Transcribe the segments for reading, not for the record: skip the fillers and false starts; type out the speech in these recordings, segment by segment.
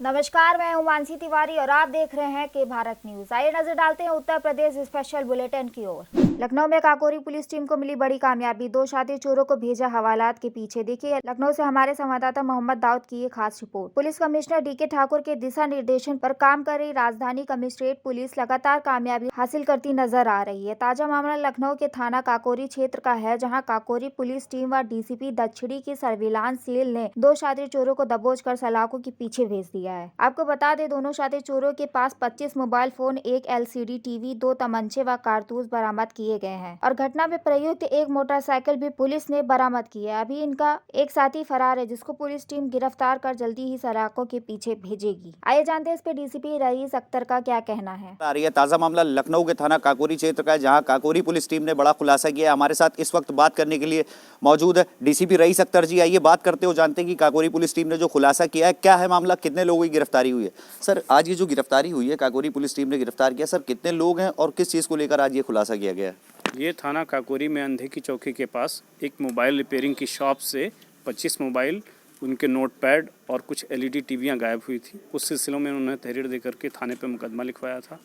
नमस्कार, मैं हूं मानसी तिवारी और आप देख रहे हैं के भारत न्यूज। आइए नजर डालते हैं उत्तर प्रदेश स्पेशल बुलेटिन की ओर। लखनऊ में काकोरी पुलिस टीम को मिली बड़ी कामयाबी, 2 शातिर चोरों को भेजा हवालात के पीछे। देखिए लखनऊ से हमारे संवाददाता मोहम्मद दाऊद की ये खास report. Police commissioner DK Thakur के दिशा निर्देशन पर काम कर रही राजधानी कमिश्नरेट पुलिस लगातार कामयाबी हासिल करती नजर आ रही है। ताजा मामला लखनऊ के थाना काकोरी क्षेत्र का है, जहाँ काकोरी पुलिस टीम व डीसीपी दक्षिणी की सर्विलांस सेल ने 2 शातिर चोरों को दबोच कर सलाखों के पीछे भेज दिया है। आपको बता दें, दोनों शातिर चोरों के पास 25 मोबाइल फोन, 1 LCD टीवी, 2 तमंचे व कारतूस बरामद किए गए हैं और घटना में प्रयुक्त एक मोटरसाइकिल भी पुलिस ने बरामद की है। अभी इनका एक साथी फरार है, जिसको पुलिस टीम गिरफ्तार कर जल्दी ही सलाखों के पीछे भेजेगी। आइए जानते हैं इस पे डीसीपी रईस अख्तर का क्या कहना है। आ रही है ताजा मामला लखनऊ के थाना काकोरी क्षेत्र का है, जहां काकोरी पुलिस टीम ने बड़ा खुलासा किया। हमारे साथ इस वक्त बात करने के लिए मौजूद है डीसीपी रईस अख्तर जी। आइए बात करते हो, जानते हैं कि काकोरी पुलिस टीम ने जो खुलासा किया है, क्या है मामला, कितने लोगों की गिरफ्तारी हुई है। सर, आज ये जो गिरफ्तारी हुई है, काकोरी पुलिस टीम ने गिरफ्तार किया, सर कितने लोग हैं और किस चीज़ को लेकर आज ये खुलासा किया गया है। ये थाना काकोरी में अंधे की चौकी के पास एक मोबाइल रिपेयरिंग की शॉप से 25 मोबाइल, उनके नोटपैड और कुछ LED टीवियाँ गायब हुई थी। उस सिलसिले में उन्होंने तहरीर दे करके थाने पे मुकदमा लिखवाया था।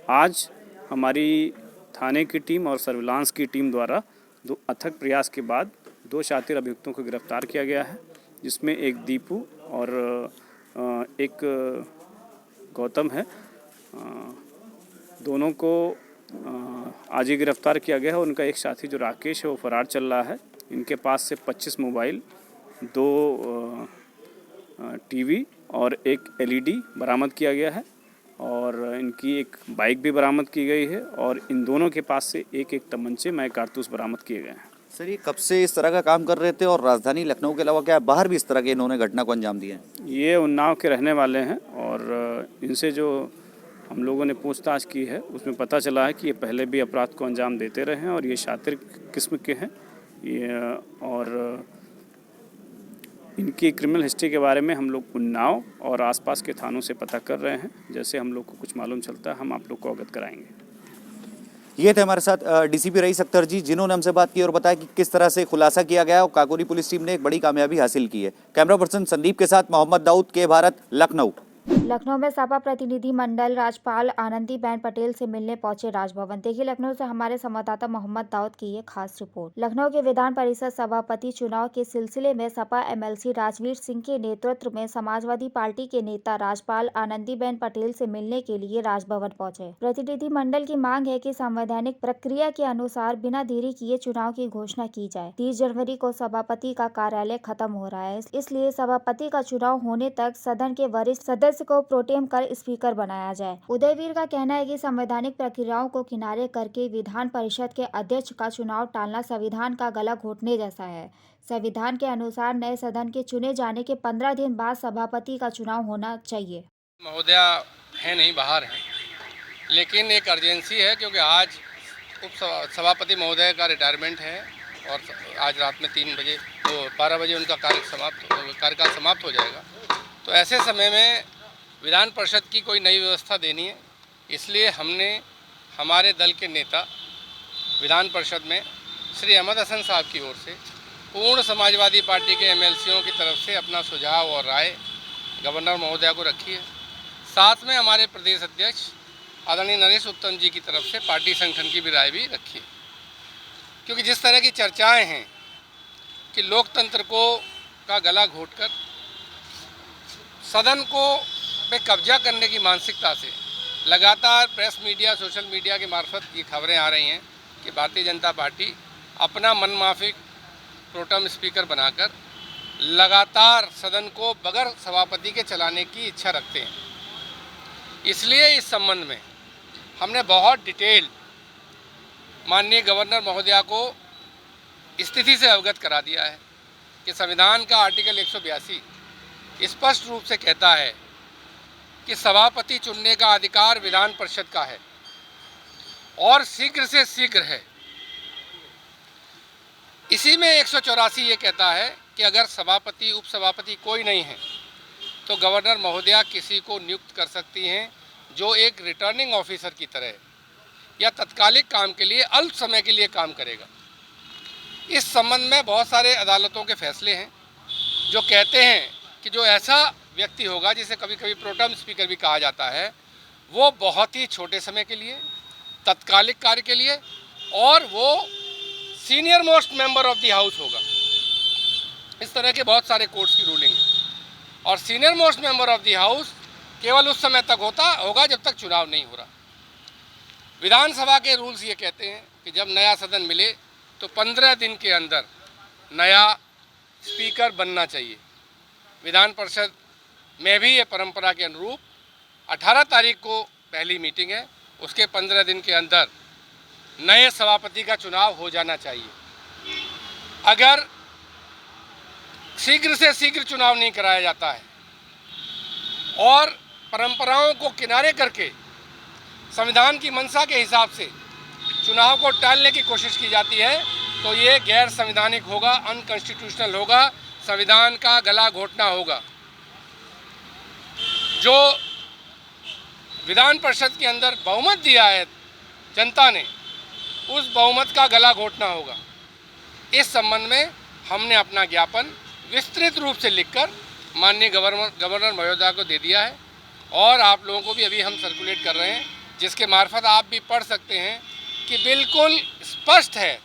आज हमारी थाने की टीम और सर्विलांस की टीम द्वारा दो अथक प्रयास के बाद 2 शातिर अभियुक्तों को गिरफ्तार किया गया है, जिसमें एक दीपू और एक गौतम है। दोनों को आज ही गिरफ्तार किया गया है। उनका एक साथी जो राकेश है वो फरार चल रहा है। इनके पास से 25 मोबाइल, 2 टीवी और एक LED बरामद किया गया है और इनकी एक बाइक भी बरामद की गई है और इन दोनों के पास से एक तमंचे में कारतूस बरामद किए गए हैं। सर, ये कब से इस तरह का काम कर रहे थे और राजधानी लखनऊ के अलावा क्या बाहर भी इस तरह के इन्होंने घटना को अंजाम दिया है। ये उन्नाव के रहने वाले हैं और इनसे जो हम लोगों ने पूछताछ की है उसमें पता चला है कि ये पहले भी अपराध को अंजाम देते रहे हैं और ये शातिर किस्म के हैं। ये और इनकी क्रिमिनल हिस्ट्री के बारे में हम लोग उन्नाव और आसपास के थानों से पता कर रहे हैं। जैसे हम लोग को कुछ मालूम चलता है हम आप लोग को अवगत कराएंगे। ये थे हमारे साथ डीसीपी रईस अख्तर जी, जिन्होंने हमसे बात की और बताया कि किस तरह से खुलासा किया गया और काकोरी पुलिस टीम ने एक बड़ी कामयाबी हासिल की है। कैमरा पर्सन संदीप के साथ मोहम्मद दाऊद, के भारत, लखनऊ। लखनऊ में सपा प्रतिनिधि मंडल राज्यपाल आनंदीबेन पटेल से मिलने पहुंचे राजभवन। देखिए लखनऊ से हमारे संवाददाता मोहम्मद दाऊद की ये खास रिपोर्ट। लखनऊ के विधान परिषद सभापति चुनाव के सिलसिले में सपा MLC राजवीर सिंह के नेतृत्व में समाजवादी पार्टी के नेता राज्यपाल आनंदीबेन पटेल से मिलने के लिए राजभवन पहुंचे। प्रतिनिधि मंडल की मांग है कि संवैधानिक प्रक्रिया के अनुसार बिना देरी किए चुनाव की घोषणा की जाए। 30 जनवरी को सभापति का कार्यालय खत्म हो रहा है, इसलिए सभापति का चुनाव होने तक सदन के वरिष्ठ सदस्य को प्रोटेम कर स्पीकर बनाया जाए। उदयवीर का कहना है कि संवैधानिक प्रक्रियाओं को किनारे करके विधान परिषद के अध्यक्ष का चुनाव टालना संविधान का गला घोटने जैसा है। संविधान के अनुसार नए सदन के चुने जाने के 15 दिन बाद सभापति का चुनाव होना चाहिए। महोदया है नहीं, बाहर है, लेकिन एक अर्जेंसी है क्योंकि आज उप सभापति महोदय का रिटायरमेंट है और आज रात में 3 बजे तो 12 बजे उनका कार्यकाल समाप्त हो जाएगा। तो ऐसे समय में विधान परिषद की कोई नई व्यवस्था देनी है, इसलिए हमने हमारे दल के नेता विधान परिषद में श्री अहमद हसन साहब की ओर से पूर्ण समाजवादी पार्टी के MLCओं की तरफ से अपना सुझाव और राय गवर्नर महोदया को रखी है। साथ में हमारे प्रदेश अध्यक्ष आदरणीय नरेश उत्तम जी की तरफ से पार्टी संगठन की भी राय भी रखी है, क्योंकि जिस तरह की चर्चाएं हैं कि लोकतंत्र को का गला घोटकर सदन को पे कब्जा करने की मानसिकता से लगातार प्रेस मीडिया, सोशल मीडिया के मार्फत ये खबरें आ रही हैं कि भारतीय जनता पार्टी अपना मनमाफिक प्रोटेम स्पीकर बनाकर लगातार सदन को बगैर सभापति के चलाने की इच्छा रखते हैं। इसलिए इस संबंध में हमने बहुत डिटेल माननीय गवर्नर महोदया को स्थिति से अवगत करा दिया है कि संविधान का आर्टिकल 182 स्पष्ट रूप से कहता है कि सभापति चुनने का अधिकार विधान परिषद का है और शीघ्र से शीघ्र है। इसी में 184 ये कहता है कि अगर सभापति उपसभापति कोई नहीं है तो गवर्नर महोदया किसी को नियुक्त कर सकती हैं जो एक रिटर्निंग ऑफिसर की तरह या तत्कालिक काम के लिए अल्प समय के लिए काम करेगा। इस संबंध में बहुत सारे अदालतों के फैसले हैं जो कहते हैं कि जो ऐसा व्यक्ति होगा, जिसे कभी कभी प्रोटेम स्पीकर भी कहा जाता है, वो बहुत ही छोटे समय के लिए, तत्कालिक कार्य के लिए, और वो senior most member of the house होगा। इस तरह के बहुत सारे कोर्ट्स की रूलिंग है। और senior most member of the house केवल उस समय तक होगा जब तक चुनाव नहीं हो रहा। विधानसभा के रूल्स ये कहते हैं कि जब नया सदन मिले तो 15 दिन के अंदर नया स्पीकर बनना चाहिए। विधान परिषद में भी ये परंपरा के अनुरूप 18 तारीख को पहली मीटिंग है, उसके 15 दिन के अंदर नए सभापति का चुनाव हो जाना चाहिए। अगर शीघ्र से शीघ्र चुनाव नहीं कराया जाता है और परंपराओं को किनारे करके संविधान की मंशा के हिसाब से चुनाव को टालने की कोशिश की जाती है, तो ये गैर संवैधानिक होगा, अनकॉन्स्टिट्यूशनल होगा, संविधान का गला घोटना होगा। जो विधान परिषद के अंदर बहुमत दिया है जनता ने, उस बहुमत का गला घोटना होगा। इस संबंध में हमने अपना ज्ञापन विस्तृत रूप से लिखकर माननीय गवर्नर महोदया को दे दिया है और आप लोगों को भी अभी हम सर्कुलेट कर रहे हैं, जिसके मार्फत आप भी पढ़ सकते हैं कि बिल्कुल स्पष्ट है,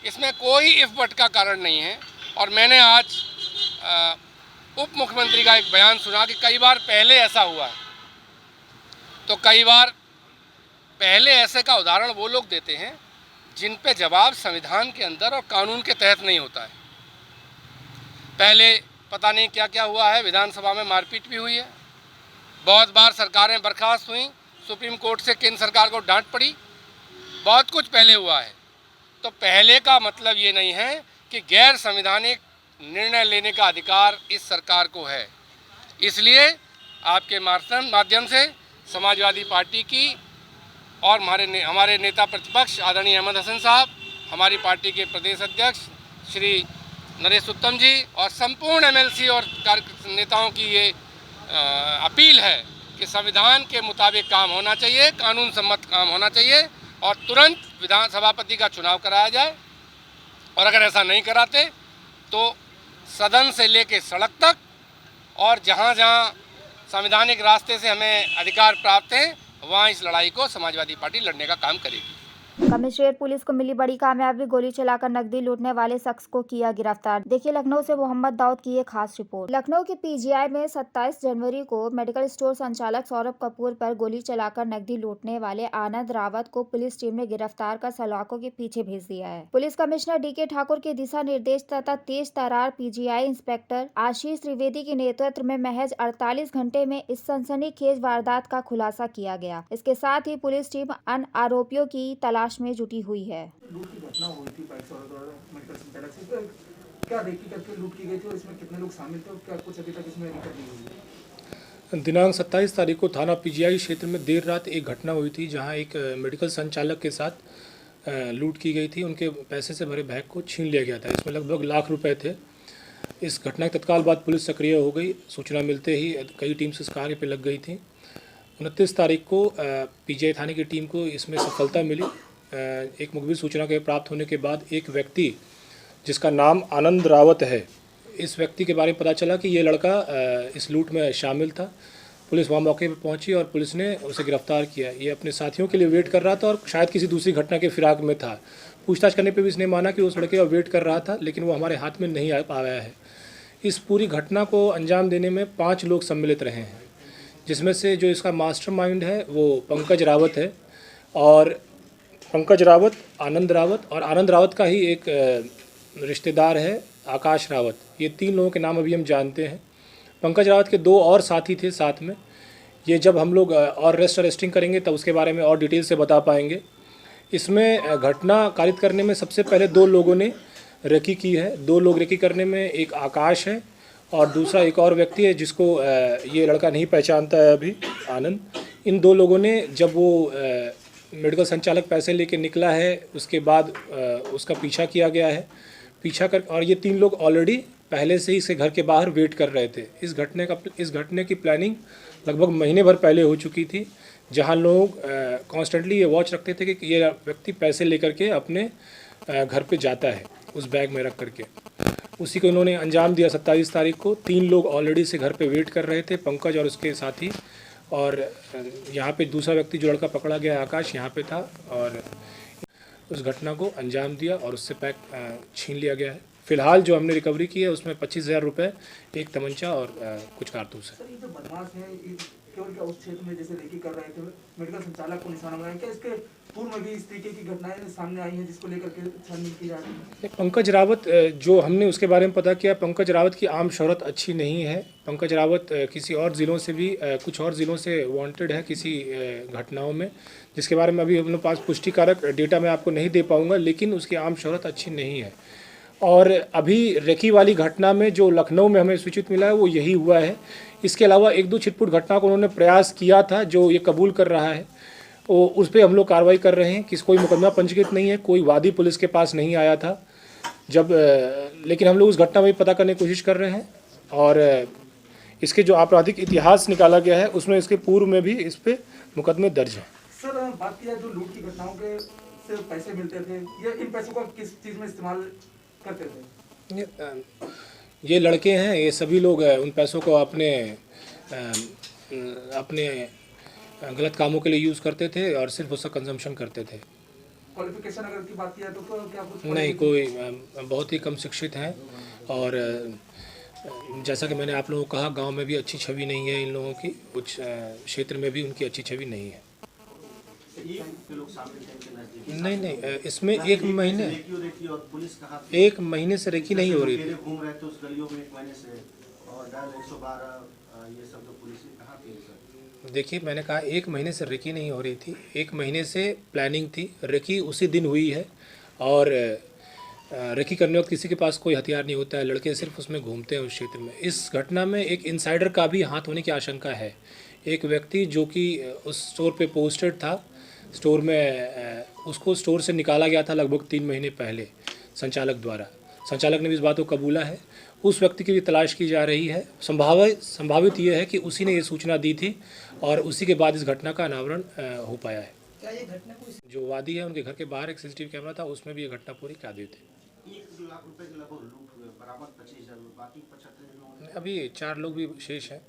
इसमें कोई इफ बट का कारण नहीं है। और मैंने आज उप मुख्यमंत्री का एक बयान सुना कि कई बार पहले ऐसा हुआ है, तो कई बार पहले ऐसे का उदाहरण वो लोग देते हैं जिन पे जवाब संविधान के अंदर और कानून के तहत नहीं होता है। पहले पता नहीं क्या क्या हुआ है, विधानसभा में मारपीट भी हुई है, बहुत बार सरकारें बर्खास्त हुई, सुप्रीम कोर्ट से केंद्र सरकार को डांट पड़ी, बहुत कुछ पहले हुआ है। तो पहले का मतलब ये नहीं है कि गैर संवैधानिक निर्णय लेने का अधिकार इस सरकार को है। इसलिए आपके माध्यम से समाजवादी पार्टी की और हमारे नेता प्रतिपक्ष आदरणीय अहमद हसन साहब, हमारी पार्टी के प्रदेश अध्यक्ष श्री नरेश उत्तम जी और संपूर्ण एमएलसी और नेताओं की ये अपील है कि संविधान के मुताबिक काम होना चाहिए, कानून सम्मत काम होना चाहिए और तुरंत विधान सभापति का चुनाव कराया जाए। और अगर ऐसा नहीं कराते तो सदन से लेकर सड़क तक और जहाँ जहाँ संवैधानिक रास्ते से हमें अधिकार प्राप्त हैं, वहाँ इस लड़ाई को समाजवादी पार्टी लड़ने का काम करेगी। कमिश्नरेट पुलिस को मिली बड़ी कामयाबी, गोली चलाकर नकदी लूटने वाले शख्स को किया गिरफ्तार। देखिए लखनऊ से मोहम्मद दाऊद की ये खास रिपोर्ट। लखनऊ के पीजीआई में 27 जनवरी को मेडिकल स्टोर संचालक सौरभ कपूर पर गोली चलाकर नकदी लूटने वाले आनंद रावत को पुलिस टीम ने गिरफ्तार कर सलाखों के पीछे भेज दिया है। पुलिस कमिश्नर डीके ठाकुर के दिशा निर्देश तथा तेज तर्रार पीजीआई इंस्पेक्टर आशीष त्रिवेदी के नेतृत्व में महज 48 घंटे में इस सनसनीखेज वारदात का खुलासा किया गया। इसके साथ ही पुलिस टीम अन्य आरोपियों की तलाश में जुटी हुई है। लूट की घटना हुई थी बाइक सवार द्वारा मेडिकल संचालक से, क्या देखी करके लूट की गई थी और इसमें कितने लोग शामिल थे और क्या कुछ अभी तक इसमें रिकवरी हुई है? दिनांक 27 तारीख को थाना पीजीआई क्षेत्र में देर रात एक घटना हुई थी जहां एक मेडिकल संचालक के साथ लूट की गई थी। उनके पैसे से भरे बैग को छीन लिया गया था। इसमें लगभग लाख रुपए थे। इस घटना के तत्काल बाद पुलिस सक्रिय हो गई। सूचना मिलते ही कई टीम्स इस कार्य पर लग गई थी। 29 तारीख को पीजीआई थाने की टीम को इसमें सफलता मिली। एक मुखबिर सूचना के प्राप्त होने के बाद एक व्यक्ति जिसका नाम आनंद रावत है, इस व्यक्ति के बारे में पता चला कि ये लड़का इस लूट में शामिल था। पुलिस वहाँ मौके पर पहुंची और पुलिस ने उसे गिरफ्तार किया। ये अपने साथियों के लिए वेट कर रहा था और शायद किसी दूसरी घटना के फिराक में था। पूछताछ करने पर भी इसने माना कि उस लड़के का वेट कर रहा था, लेकिन वो हमारे हाथ में नहीं आ पाया है। इस पूरी घटना को अंजाम देने में 5 लोग सम्मिलित रहे हैं, जिसमें से जो इसका मास्टरमाइंड है वो पंकज रावत है और पंकज रावत, आनंद रावत और आनंद रावत का ही एक रिश्तेदार है आकाश रावत। ये 3 लोगों के नाम अभी हम जानते हैं। पंकज रावत के 2 और साथी थे साथ में। ये जब हम लोग और अरेस्टिंग करेंगे तब उसके बारे में और डिटेल से बता पाएंगे। इसमें घटना कारित करने में सबसे पहले 2 लोगों ने रेकी की है। 2 लोग रेकी करने में एक आकाश है और दूसरा एक और व्यक्ति है जिसको ये लड़का नहीं पहचानता है अभी, आनंद। इन 2 लोगों ने जब वो मेडिकल संचालक पैसे लेके निकला है उसके बाद उसका पीछा किया गया है। पीछा कर और ये 3 लोग ऑलरेडी पहले से ही इसके घर के बाहर वेट कर रहे थे। इस घटने की प्लानिंग लगभग महीने भर पहले हो चुकी थी, जहां लोग कॉन्स्टेंटली ये वॉच रखते थे कि ये व्यक्ति पैसे लेकर के अपने घर पे जाता है उस बैग में रख करके। उसी को इन्होंने अंजाम दिया 27 तारीख को। 3 लोग ऑलरेडी से घर पे वेट कर रहे थे, पंकज और उसके साथी, और यहाँ पे दूसरा व्यक्ति जो लड़का पकड़ा गया आकाश यहाँ पे था, और उस घटना को अंजाम दिया और उससे पैक छीन लिया गया है। फिलहाल जो हमने रिकवरी की है उसमें 25,000 रुपये, एक तमंचा और कुछ कारतूस है। सर ये जो बदमाश है ये केवल क्या उस क्षेत्र में जैसे रेकी कर रहे थे, मेडिकल संचालक को निशाना बनाया, क्या इसके पूर्व में भी इस तरीके की घटनाएं सामने आई हैं जिसको लेकर के छानबीन की जा रही है? पंकज रावत, जो हमने उसके बारे में पता किया, पंकज रावत की आम शोहरत अच्छी नहीं है। पंकज रावत किसी और ज़िलों से भी कुछ और ज़िलों से वांटेड है किसी घटनाओं में, जिसके बारे में अभी हम लोग पास पुष्टिकारक डेटा मैं आपको नहीं दे पाऊँगा, लेकिन उसकी आम शोहरत अच्छी नहीं है। और अभी रेकी वाली घटना में जो लखनऊ में हमें सूचित मिला है वो यही हुआ है। इसके अलावा 1-2 छिटपुट घटना को उन्होंने प्रयास किया था, जो ये कबूल कर रहा है, वो उस पर हम लोग कार्रवाई कर रहे हैं। कोई मुकदमा पंजीकृत नहीं है, कोई वादी पुलिस के पास नहीं आया था जब, लेकिन हम लोग उस घटना में भी पता करने की कोशिश कर रहे हैं। और इसके जो आपराधिक इतिहास निकाला गया है उसमें इसके पूर्व में भी इस पर मुकदमे दर्ज हैं। सर बात किया जो लूट की घटनाओं के से पैसे मिलते थे, ये इन पैसों का किस चीज़ में इस्तेमाल करते थे? ये लड़के हैं, ये सभी लोग उन पैसों को अपने गलत कामों के लिए यूज़ करते थे और सिर्फ उसका कंजम्पशन करते थे। क्वालिफिकेशन अगर की बात किया तो क्या कुछ नहीं, कोई बहुत ही कम शिक्षित हैं, और जैसा कि मैंने आप लोगों को कहा, गांव में भी अच्छी छवि नहीं है इन लोगों की, कुछ क्षेत्र में भी उनकी अच्छी छवि नहीं है। नहीं, इसमें एक महीने से रेकी नहीं हो रही थी। घूम रहे थे उस गलियों में 1 महीने से, और डायल 112 ये सब जो पुलिस कहाँ पे है सर? देखिए, मैंने कहा 1 महीने से रेकी नहीं हो रही थी, 1 महीने से प्लानिंग थी। रेकी उसी दिन हुई है, और रेकी करने वक्त किसी के पास कोई हथियार नहीं होता है, लड़के सिर्फ उसमें घूमते हैं उस क्षेत्र में। इस घटना में एक इनसाइडर का भी हाथ होने की आशंका है। एक व्यक्ति जो कि उस स्टोर पे पोस्टेड था, स्टोर में उसको स्टोर से निकाला गया था लगभग 3 महीने पहले संचालक द्वारा। संचालक ने भी इस बात को कबूला है। उस व्यक्ति की भी तलाश की जा रही है। संभावित ये है कि उसी ने ये सूचना दी थी और उसी के बाद इस घटना का अनावरण हो पाया है। क्या ये घटना कोई जो वादी है उनके घर के बाहर एक CCTV कैमरा था, उसमें भी ये घटना पूरी काबिज थी। 1 लाख रुपए के लगभग लूट हुए, बराबर 25,000, बाकी 75 लोगों ने। अभी 4 लोग भी शेष हैं,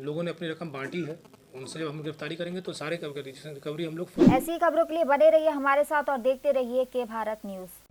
लोगों ने अपनी रकम बांटी है। उनसे जब हम गिरफ्तारी करेंगे तो सारे रिकवरी हम लोग। ऐसी खबरों के लिए बने रहिए हमारे साथ और देखते रहिए के भारत न्यूज़।